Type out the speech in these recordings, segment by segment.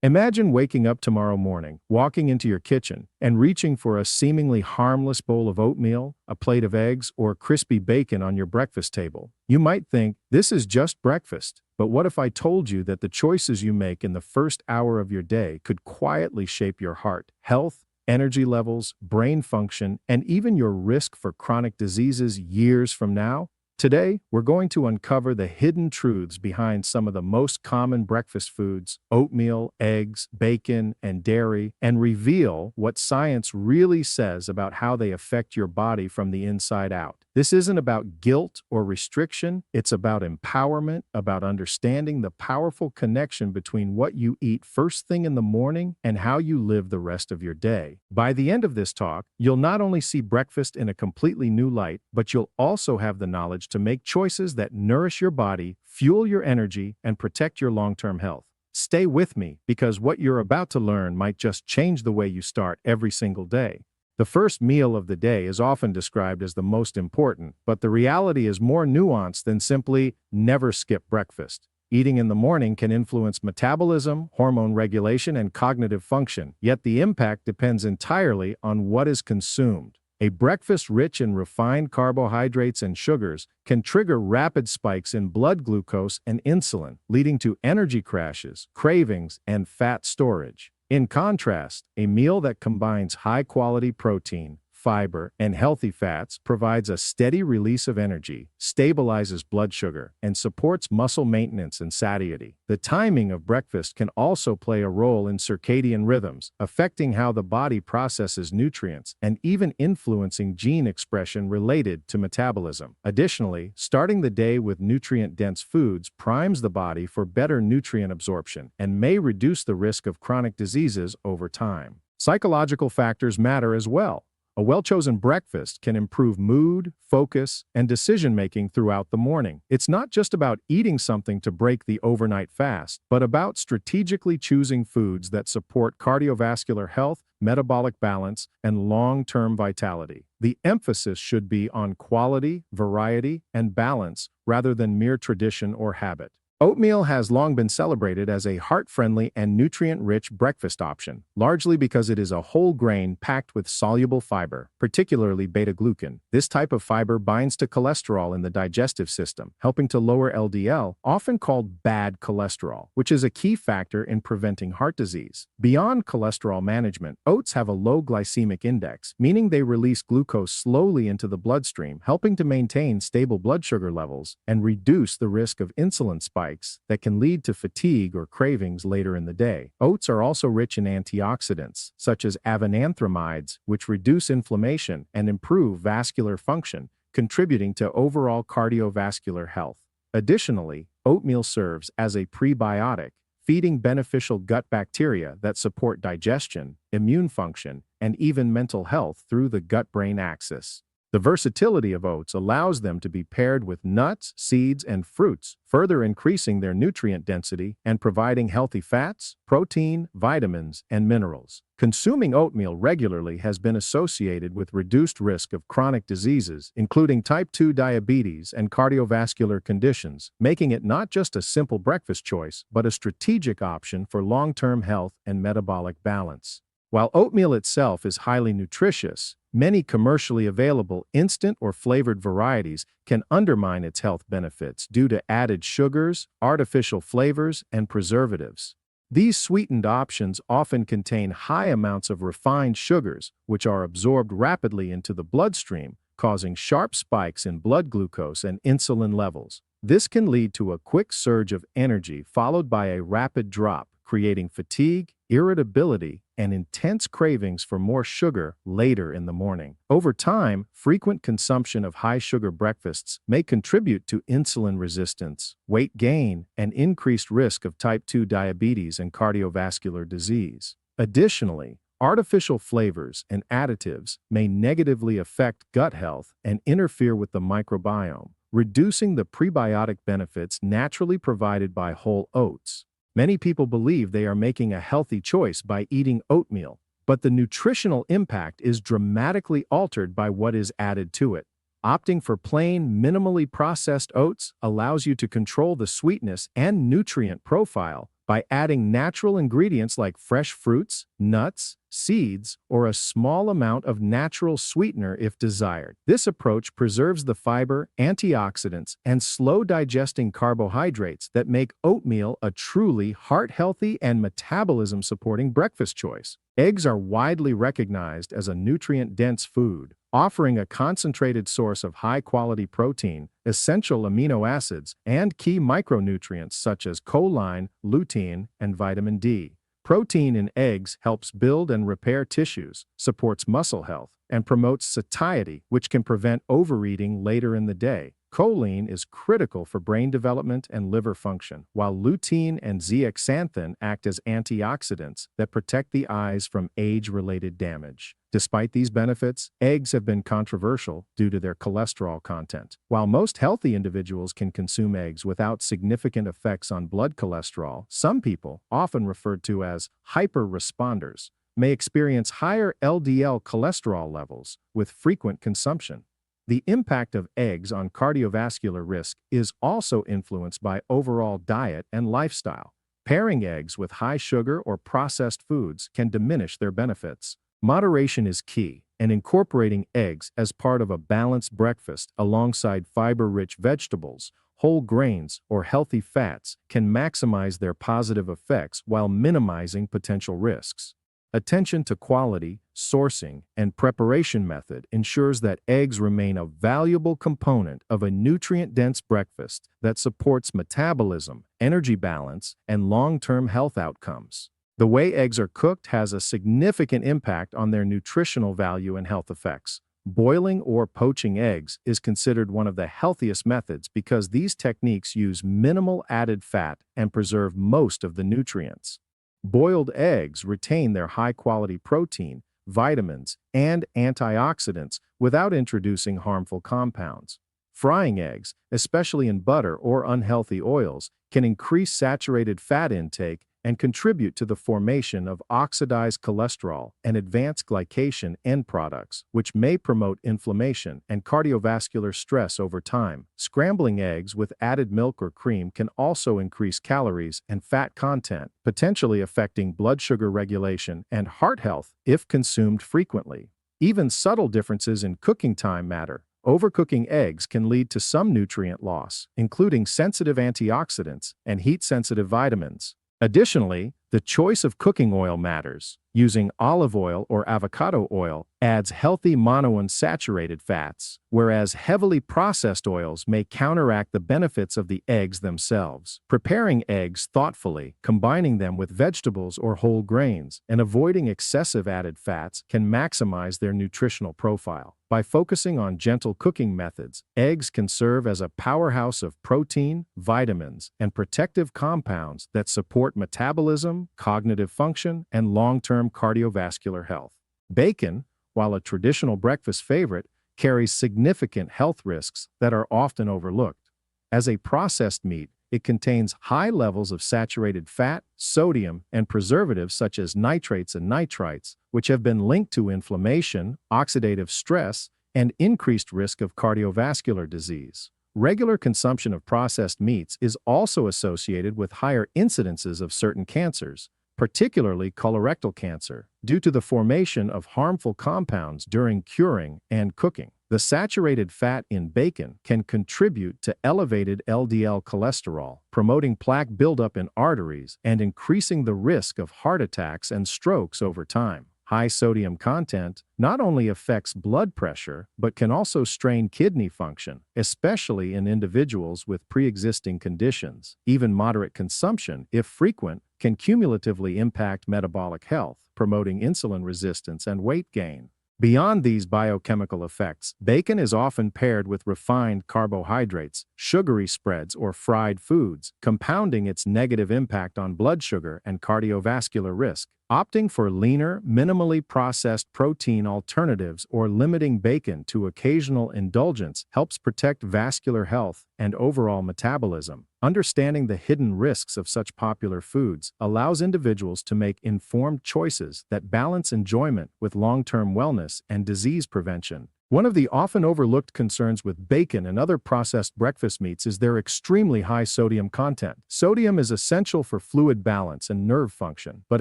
Imagine waking up tomorrow morning, walking into your kitchen, and reaching for a seemingly harmless bowl of oatmeal, a plate of eggs, or crispy bacon on your breakfast table. You might think, this is just breakfast. But what if I told you that the choices you make in the first hour of your day could quietly shape your heart, health, energy levels, brain function, and even your risk for chronic diseases years from now? Today, we're going to uncover the hidden truths behind some of the most common breakfast foods, oatmeal, eggs, bacon, and dairy, and reveal what science really says about how they affect your body from the inside out. This isn't about guilt or restriction, it's about empowerment, about understanding the powerful connection between what you eat first thing in the morning and how you live the rest of your day. By the end of this talk, you'll not only see breakfast in a completely new light, but you'll also have the knowledge to make choices that nourish your body, fuel your energy, and protect your long-term health. Stay with me, because what you're about to learn might just change the way you start every single day. The first meal of the day is often described as the most important, but the reality is more nuanced than simply never skip breakfast. Eating in the morning can influence metabolism, hormone regulation, and cognitive function, yet the impact depends entirely on what is consumed. A breakfast rich in refined carbohydrates and sugars can trigger rapid spikes in blood glucose and insulin, leading to energy crashes, cravings, and fat storage. In contrast, a meal that combines high-quality protein, fiber, and healthy fats provides a steady release of energy, stabilizes blood sugar, and supports muscle maintenance and satiety. The timing of breakfast can also play a role in circadian rhythms, affecting how the body processes nutrients and even influencing gene expression related to metabolism. Additionally, starting the day with nutrient-dense foods primes the body for better nutrient absorption and may reduce the risk of chronic diseases over time. Psychological factors matter as well. A well-chosen breakfast can improve mood, focus, and decision-making throughout the morning. It's not just about eating something to break the overnight fast, but about strategically choosing foods that support cardiovascular health, metabolic balance, and long-term vitality. The emphasis should be on quality, variety, and balance rather than mere tradition or habit. Oatmeal has long been celebrated as a heart-friendly and nutrient-rich breakfast option, largely because it is a whole grain packed with soluble fiber, particularly beta-glucan. This type of fiber binds to cholesterol in the digestive system, helping to lower LDL, often called bad cholesterol, which is a key factor in preventing heart disease. Beyond cholesterol management, oats have a low glycemic index, meaning they release glucose slowly into the bloodstream, helping to maintain stable blood sugar levels and reduce the risk of insulin spikes that can lead to fatigue or cravings later in the day. Oats are also rich in antioxidants, such as avenanthramides, which reduce inflammation and improve vascular function, contributing to overall cardiovascular health. Additionally, oatmeal serves as a prebiotic, feeding beneficial gut bacteria that support digestion, immune function, and even mental health through the gut-brain axis. The versatility of oats allows them to be paired with nuts, seeds, and fruits, further increasing their nutrient density and providing healthy fats, protein, vitamins, and minerals. Consuming oatmeal regularly has been associated with reduced risk of chronic diseases, including type 2 diabetes and cardiovascular conditions, making it not just a simple breakfast choice, but a strategic option for long-term health and metabolic balance. While oatmeal itself is highly nutritious, many commercially available instant or flavored varieties can undermine its health benefits due to added sugars, artificial flavors, and preservatives. These sweetened options often contain high amounts of refined sugars, which are absorbed rapidly into the bloodstream, causing sharp spikes in blood glucose and insulin levels. This can lead to a quick surge of energy followed by a rapid drop, creating fatigue, irritability, and intense cravings for more sugar later in the morning. Over time, frequent consumption of high-sugar breakfasts may contribute to insulin resistance, weight gain, and increased risk of type 2 diabetes and cardiovascular disease. Additionally, artificial flavors and additives may negatively affect gut health and interfere with the microbiome, reducing the prebiotic benefits naturally provided by whole oats. Many people believe they are making a healthy choice by eating oatmeal, but the nutritional impact is dramatically altered by what is added to it. Opting for plain, minimally processed oats allows you to control the sweetness and nutrient profile by adding natural ingredients like fresh fruits, nuts, seeds, or a small amount of natural sweetener if desired. This approach preserves the fiber, antioxidants, and slow-digesting carbohydrates that make oatmeal a truly heart-healthy and metabolism-supporting breakfast choice. Eggs are widely recognized as a nutrient-dense food, offering a concentrated source of high-quality protein, essential amino acids, and key micronutrients such as choline, lutein, and vitamin D. Protein in eggs helps build and repair tissues, supports muscle health, and promotes satiety, which can prevent overeating later in the day. Choline is critical for brain development and liver function, while lutein and zeaxanthin act as antioxidants that protect the eyes from age-related damage. Despite these benefits, eggs have been controversial due to their cholesterol content. While most healthy individuals can consume eggs without significant effects on blood cholesterol, some people, often referred to as hyper-responders, may experience higher LDL cholesterol levels with frequent consumption. The impact of eggs on cardiovascular risk is also influenced by overall diet and lifestyle. Pairing eggs with high sugar or processed foods can diminish their benefits. Moderation is key, and incorporating eggs as part of a balanced breakfast alongside fiber-rich vegetables, whole grains, or healthy fats can maximize their positive effects while minimizing potential risks. Attention to quality, sourcing, and preparation method ensures that eggs remain a valuable component of a nutrient-dense breakfast that supports metabolism, energy balance, and long-term health outcomes. The way eggs are cooked has a significant impact on their nutritional value and health effects. Boiling or poaching eggs is considered one of the healthiest methods because these techniques use minimal added fat and preserve most of the nutrients. Boiled eggs retain their high-quality protein, vitamins, and antioxidants without introducing harmful compounds. Frying eggs, especially in butter or unhealthy oils, can increase saturated fat intake and contribute to the formation of oxidized cholesterol and advanced glycation end products, which may promote inflammation and cardiovascular stress over time. Scrambling eggs with added milk or cream can also increase calories and fat content, potentially affecting blood sugar regulation and heart health if consumed frequently. Even subtle differences in cooking time matter. Overcooking eggs can lead to some nutrient loss, including sensitive antioxidants and heat-sensitive vitamins. Additionally, the choice of cooking oil matters. Using olive oil or avocado oil adds healthy monounsaturated fats, whereas heavily processed oils may counteract the benefits of the eggs themselves. Preparing eggs thoughtfully, combining them with vegetables or whole grains, and avoiding excessive added fats can maximize their nutritional profile. By focusing on gentle cooking methods, eggs can serve as a powerhouse of protein, vitamins, and protective compounds that support metabolism, cognitive function, and long-term cardiovascular health. Bacon, while a traditional breakfast favorite, carries significant health risks that are often overlooked. As a processed meat, it contains high levels of saturated fat, sodium, and preservatives such as nitrates and nitrites, which have been linked to inflammation, oxidative stress, and increased risk of cardiovascular disease. Regular consumption of processed meats is also associated with higher incidences of certain cancers, particularly colorectal cancer, due to the formation of harmful compounds during curing and cooking. The saturated fat in bacon can contribute to elevated LDL cholesterol, promoting plaque buildup in arteries and increasing the risk of heart attacks and strokes over time. High sodium content not only affects blood pressure, but can also strain kidney function, especially in individuals with pre-existing conditions. Even moderate consumption, if frequent, can cumulatively impact metabolic health, promoting insulin resistance and weight gain. Beyond these biochemical effects, bacon is often paired with refined carbohydrates, sugary spreads, or fried foods, compounding its negative impact on blood sugar and cardiovascular risk. Opting for leaner, minimally processed protein alternatives or limiting bacon to occasional indulgence helps protect vascular health and overall metabolism. Understanding the hidden risks of such popular foods allows individuals to make informed choices that balance enjoyment with long-term wellness and disease prevention. One of the often overlooked concerns with bacon and other processed breakfast meats is their extremely high sodium content. Sodium is essential for fluid balance and nerve function, but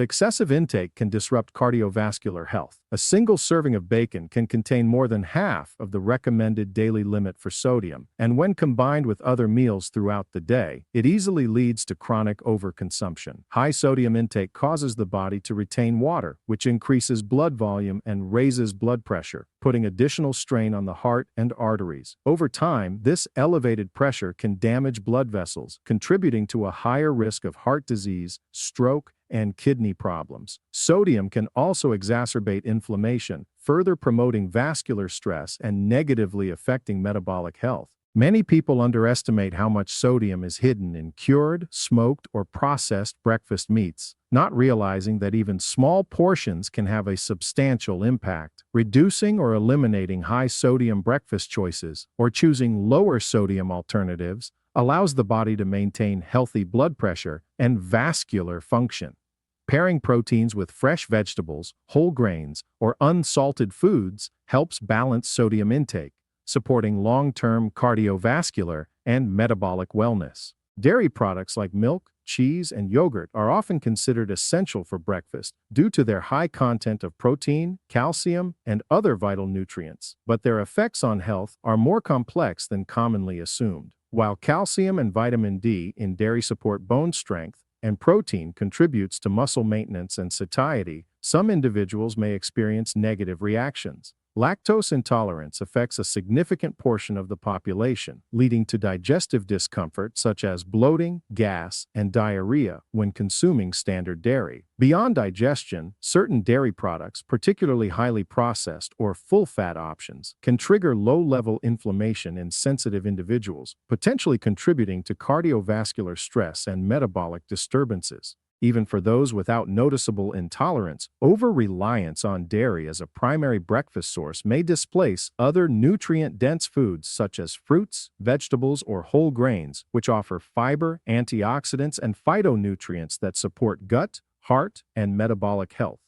excessive intake can disrupt cardiovascular health. A single serving of bacon can contain more than half of the recommended daily limit for sodium, and when combined with other meals throughout the day, it easily leads to chronic overconsumption. High sodium intake causes the body to retain water, which increases blood volume and raises blood pressure, putting additional strain on the heart and arteries. Over time, this elevated pressure can damage blood vessels, contributing to a higher risk of heart disease, stroke, and kidney problems. Sodium can also exacerbate inflammation, further promoting vascular stress and negatively affecting metabolic health. Many people underestimate how much sodium is hidden in cured, smoked, or processed breakfast meats, not realizing that even small portions can have a substantial impact. Reducing or eliminating high-sodium breakfast choices, or choosing lower-sodium alternatives, allows the body to maintain healthy blood pressure and vascular function. Pairing proteins with fresh vegetables, whole grains, or unsalted foods helps balance sodium intake, supporting long-term cardiovascular and metabolic wellness. Dairy products like milk, cheese, and yogurt are often considered essential for breakfast due to their high content of protein, calcium, and other vital nutrients, but their effects on health are more complex than commonly assumed. While calcium and vitamin D in dairy support bone strength, and protein contributes to muscle maintenance and satiety, some individuals may experience negative reactions. Lactose intolerance affects a significant portion of the population, leading to digestive discomfort such as bloating, gas, and diarrhea when consuming standard dairy. Beyond digestion, certain dairy products, particularly highly processed or full-fat options, can trigger low-level inflammation in sensitive individuals, potentially contributing to cardiovascular stress and metabolic disturbances. Even for those without noticeable intolerance, over-reliance on dairy as a primary breakfast source may displace other nutrient-dense foods such as fruits, vegetables, or whole grains, which offer fiber, antioxidants, and phytonutrients that support gut, heart, and metabolic health.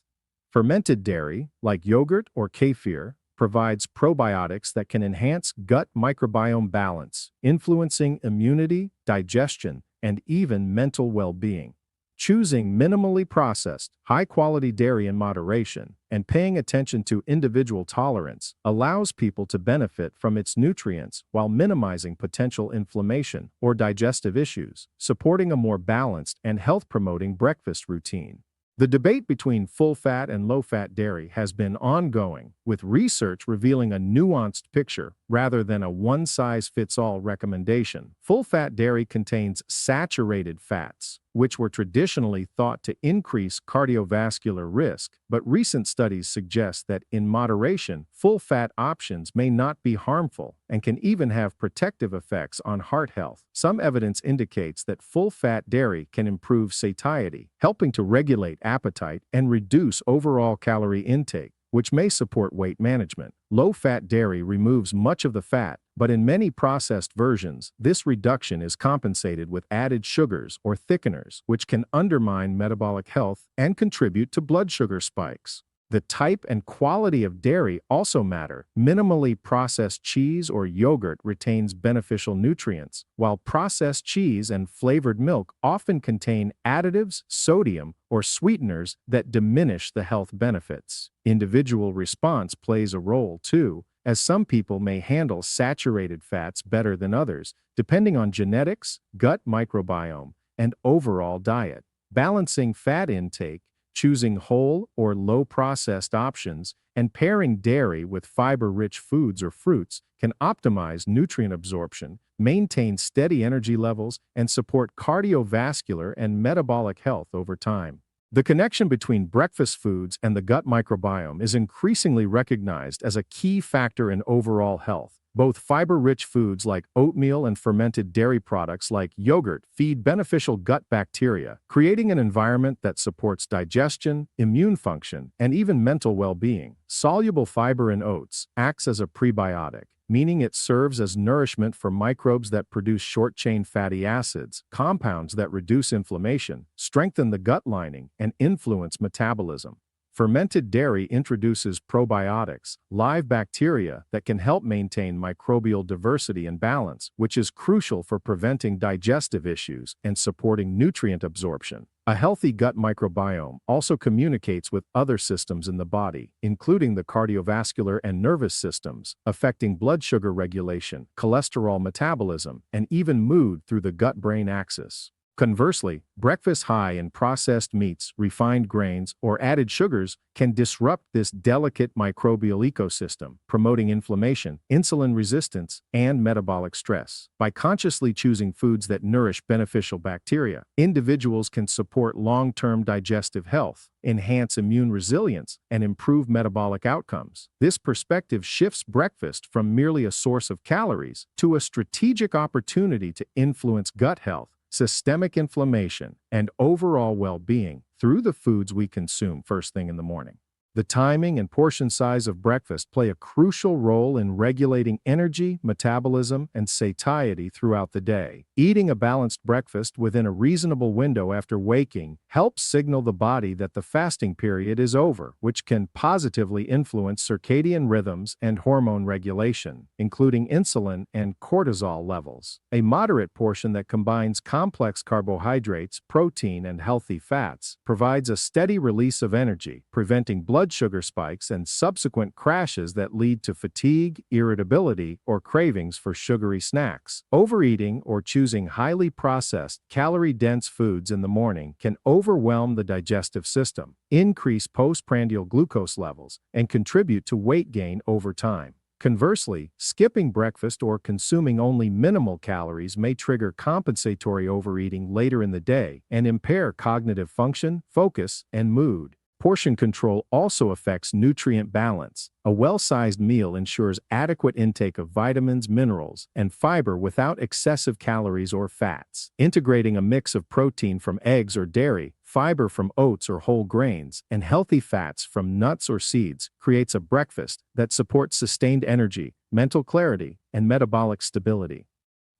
Fermented dairy, like yogurt or kefir, provides probiotics that can enhance gut microbiome balance, influencing immunity, digestion, and even mental well-being. Choosing minimally processed, high-quality dairy in moderation and paying attention to individual tolerance allows people to benefit from its nutrients while minimizing potential inflammation or digestive issues, supporting a more balanced and health-promoting breakfast routine. The debate between full-fat and low-fat dairy has been ongoing, with research revealing a nuanced picture rather than a one-size-fits-all recommendation. Full-fat dairy contains saturated fats, which were traditionally thought to increase cardiovascular risk, but recent studies suggest that in moderation, full-fat options may not be harmful and can even have protective effects on heart health. Some evidence indicates that full-fat dairy can improve satiety, helping to regulate appetite and reduce overall calorie intake, which may support weight management. Low-fat dairy removes much of the fat, but in many processed versions, this reduction is compensated with added sugars or thickeners, which can undermine metabolic health and contribute to blood sugar spikes. The type and quality of dairy also matter. Minimally processed cheese or yogurt retains beneficial nutrients, while processed cheese and flavored milk often contain additives, sodium, or sweeteners that diminish the health benefits. Individual response plays a role too, as some people may handle saturated fats better than others, depending on genetics, gut microbiome, and overall diet. Balancing fat intake, choosing whole or low-processed options, and pairing dairy with fiber-rich foods or fruits can optimize nutrient absorption, maintain steady energy levels, and support cardiovascular and metabolic health over time. The connection between breakfast foods and the gut microbiome is increasingly recognized as a key factor in overall health. Both fiber-rich foods like oatmeal and fermented dairy products like yogurt feed beneficial gut bacteria, creating an environment that supports digestion, immune function, and even mental well-being. Soluble fiber in oats acts as a prebiotic, meaning it serves as nourishment for microbes that produce short-chain fatty acids, compounds that reduce inflammation, strengthen the gut lining, and influence metabolism. Fermented dairy introduces probiotics, live bacteria that can help maintain microbial diversity and balance, which is crucial for preventing digestive issues and supporting nutrient absorption. A healthy gut microbiome also communicates with other systems in the body, including the cardiovascular and nervous systems, affecting blood sugar regulation, cholesterol metabolism, and even mood through the gut-brain axis. Conversely, breakfast high in processed meats, refined grains, or added sugars can disrupt this delicate microbial ecosystem, promoting inflammation, insulin resistance, and metabolic stress. By consciously choosing foods that nourish beneficial bacteria, individuals can support long-term digestive health, enhance immune resilience, and improve metabolic outcomes. This perspective shifts breakfast from merely a source of calories to a strategic opportunity to influence gut health, systemic inflammation, and overall well-being through the foods we consume first thing in the morning. The timing and portion size of breakfast play a crucial role in regulating energy, metabolism, and satiety throughout the day. Eating a balanced breakfast within a reasonable window after waking helps signal the body that the fasting period is over, which can positively influence circadian rhythms and hormone regulation, including insulin and cortisol levels. A moderate portion that combines complex carbohydrates, protein, and healthy fats provides a steady release of energy, preventing blood sugar spikes and subsequent crashes that lead to fatigue, irritability, or cravings for sugary snacks. Overeating or choosing highly processed, calorie-dense foods in the morning can overwhelm the digestive system, increase postprandial glucose levels, and contribute to weight gain over time. Conversely, skipping breakfast or consuming only minimal calories may trigger compensatory overeating later in the day and impair cognitive function, focus, and mood. Portion control also affects nutrient balance. A well-sized meal ensures adequate intake of vitamins, minerals, and fiber without excessive calories or fats. Integrating a mix of protein from eggs or dairy, fiber from oats or whole grains, and healthy fats from nuts or seeds creates a breakfast that supports sustained energy, mental clarity, and metabolic stability.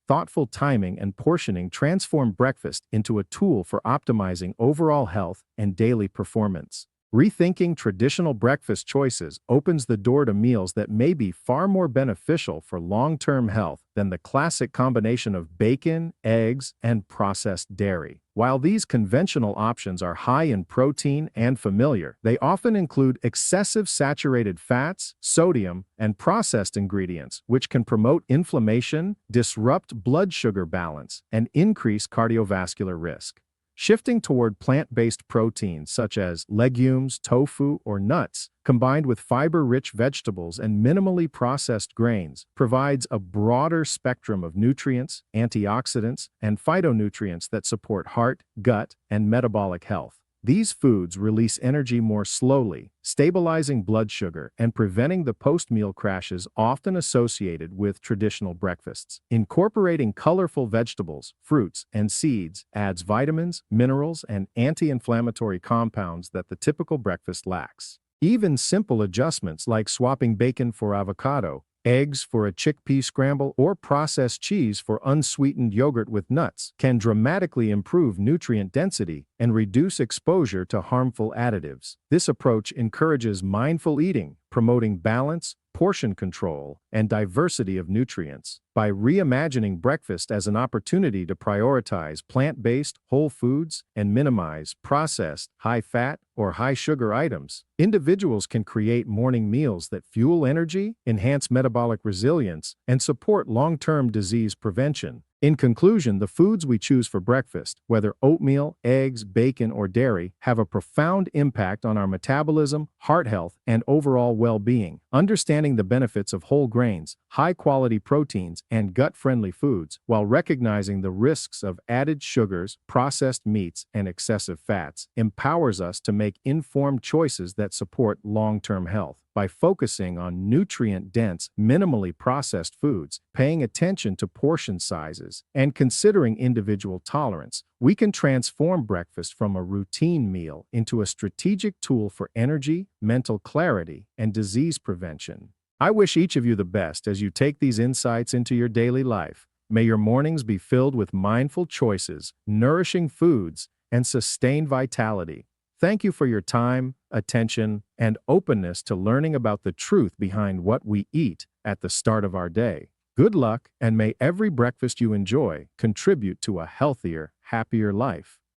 Thoughtful timing and portioning transform breakfast into a tool for optimizing overall health and daily performance. Rethinking traditional breakfast choices opens the door to meals that may be far more beneficial for long-term health than the classic combination of bacon, eggs, and processed dairy. While these conventional options are high in protein and familiar, they often include excessive saturated fats, sodium, and processed ingredients, which can promote inflammation, disrupt blood sugar balance, and increase cardiovascular risk. Shifting toward plant-based proteins such as legumes, tofu, or nuts, combined with fiber-rich vegetables and minimally processed grains, provides a broader spectrum of nutrients, antioxidants, and phytonutrients that support heart, gut, and metabolic health. These foods release energy more slowly, stabilizing blood sugar and preventing the post-meal crashes often associated with traditional breakfasts. Incorporating colorful vegetables, fruits, and seeds adds vitamins, minerals, and anti-inflammatory compounds that the typical breakfast lacks. Even simple adjustments like swapping bacon for avocado, eggs for a chickpea scramble, or processed cheese for unsweetened yogurt with nuts can dramatically improve nutrient density and reduce exposure to harmful additives. This approach encourages mindful eating, promoting balance, portion control, and diversity of nutrients. By reimagining breakfast as an opportunity to prioritize plant-based, whole foods and minimize processed, high-fat, or high-sugar items, individuals can create morning meals that fuel energy, enhance metabolic resilience, and support long-term disease prevention. In conclusion, the foods we choose for breakfast, whether oatmeal, eggs, bacon, or dairy, have a profound impact on our metabolism, heart health, and overall well-being. Understanding the benefits of whole grains, high-quality proteins, and gut-friendly foods, while recognizing the risks of added sugars, processed meats, and excessive fats, empowers us to make informed choices that support long-term health. By focusing on nutrient-dense, minimally processed foods, paying attention to portion sizes, and considering individual tolerance, we can transform breakfast from a routine meal into a strategic tool for energy, mental clarity, and disease prevention. I wish each of you the best as you take these insights into your daily life. May your mornings be filled with mindful choices, nourishing foods, and sustained vitality. Thank you for your time, attention, and openness to learning about the truth behind what we eat at the start of our day. Good luck, and may every breakfast you enjoy contribute to a healthier, happier life.